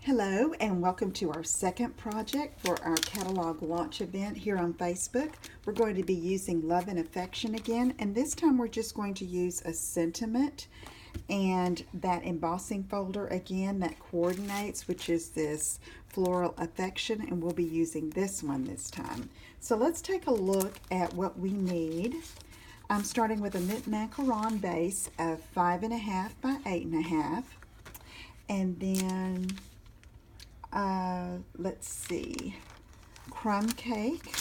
Hello and welcome to our second project for our catalog launch event here on Facebook. We're going to be using Love and Affection again, and this time we're just going to use a sentiment and that embossing folder again that coordinates, which is this Floral Affection, and we'll be using this one this time. So let's take a look at what we need. I'm starting with a Knit Macaron base of 5.5 by 8.5, and then let's see, crumb cake.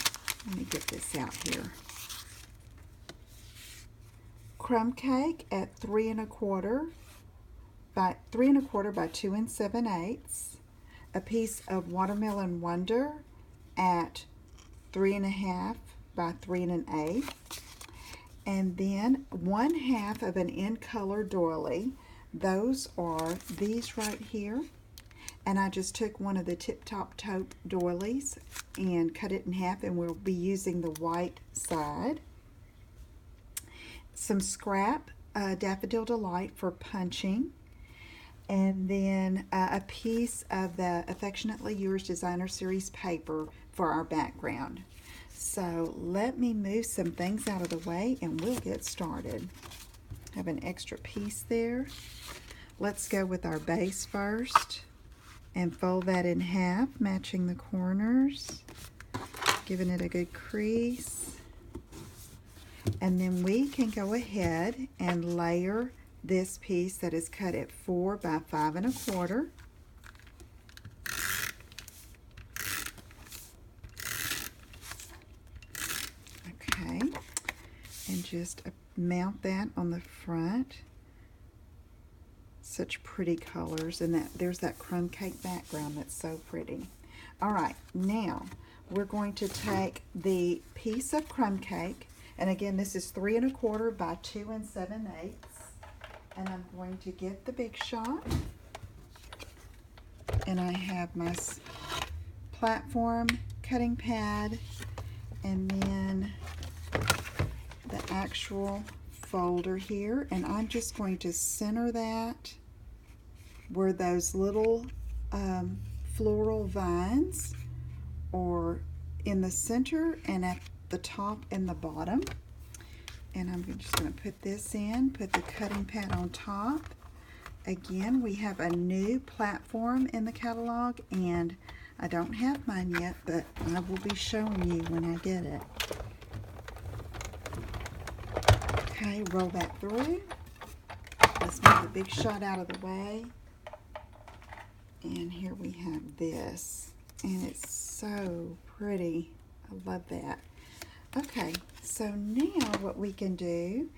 Let me get this out here. Crumb cake at 3.25 by 2 7/8. A piece of Watermelon Wonder at 3.5 by 3 1/8. And then 1/2 of an in color doily. Those are these right here. And I just took one of the Tip Top Taupe doilies and cut it in half, and we'll be using the white side. Some scrap Daffodil Delight for punching, and then a piece of the Affectionately Yours Designer Series paper for our background. So let me move some things out of the way and we'll get started. Have an extra piece there. Let's go with our base first and fold that in half, matching the corners, giving it a good crease. And then we can go ahead and layer this piece that is cut at 4 by 5 1/4. Okay, and just mount that on the front. Such pretty colors, and there's that crumb cake background that's so pretty. All right, now we're going to take the piece of crumb cake, and again this is 3.25 by 2 7/8, and I'm going to get the Big Shot, and I have my platform cutting pad, and then the actual folder here, and I'm just going to center that where those little floral vines are in the center and at the top and the bottom. And I'm just going to put this in, put the cutting pad on top. Again, we have a new platform in the catalog, and I don't have mine yet, but I will be showing you when I get it. Okay, roll that through. Let's move the Big Shot out of the way. And here we have this, and it's so pretty. I love that. Okay, so now what we can do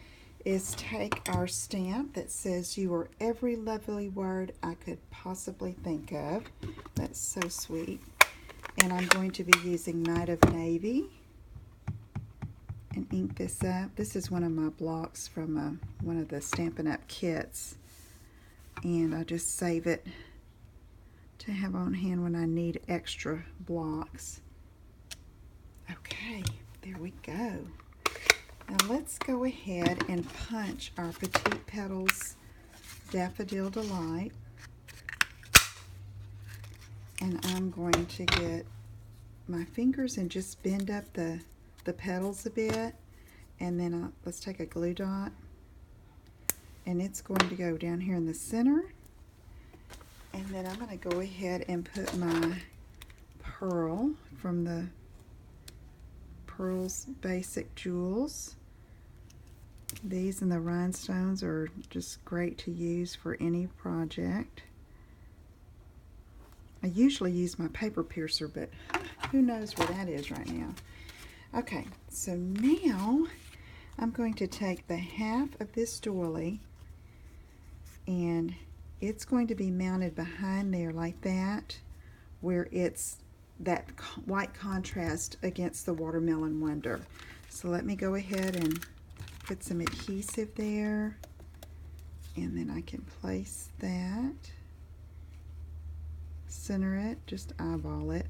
is take our stamp that says "You are every lovely word I could possibly think of." That's so sweet. And I'm going to be using Night of Navy and ink this up. This is one of my blocks from one of the Stampin' Up! Kits, and I just save it to have on hand when I need extra blocks. Okay, there we go. Now let's go ahead and punch our Petite Petals Daffodil Delight. And I'm going to get my fingers and just bend up the petals a bit, and then let's take a glue dot, and it's going to go down here in the center. And then I'm going to go ahead and put my pearl from the Pearls Basic Jewels. These and the rhinestones are just great to use for any project. I usually use my paper piercer, but who knows where that is right now. Okay, so now I'm going to take the half of this doily, and it's going to be mounted behind there like that, where it's that white contrast against the Watermelon Wonder. So let me go ahead and put some adhesive there, and then I can place that, center it, just eyeball it,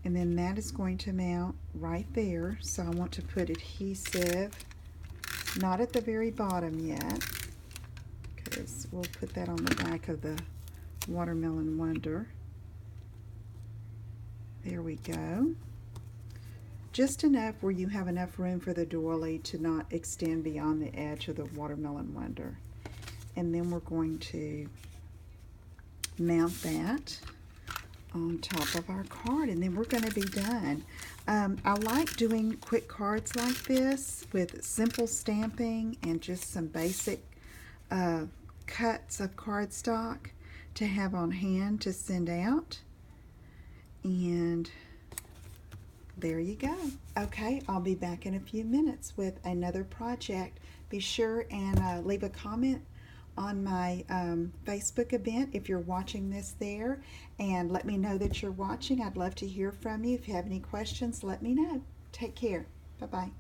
and then that is going to mount right there. So I want to put adhesive not at the very bottom yet, because we'll put that on the back of the Watermelon Wonder. There we go. Just enough where you have enough room for the doily to not extend beyond the edge of the Watermelon Wonder. And then we're going to mount that on top of our card, and then we're going to be done. I like doing quick cards like this with simple stamping and just some basic cuts of cardstock to have on hand to send out. And there you go. Okay, I'll be back in a few minutes with another project. Be sure and leave a comment on my Facebook event if you're watching this there, and let me know that you're watching. I'd love to hear from you. If you have any questions, let me know. Take care. Bye-bye.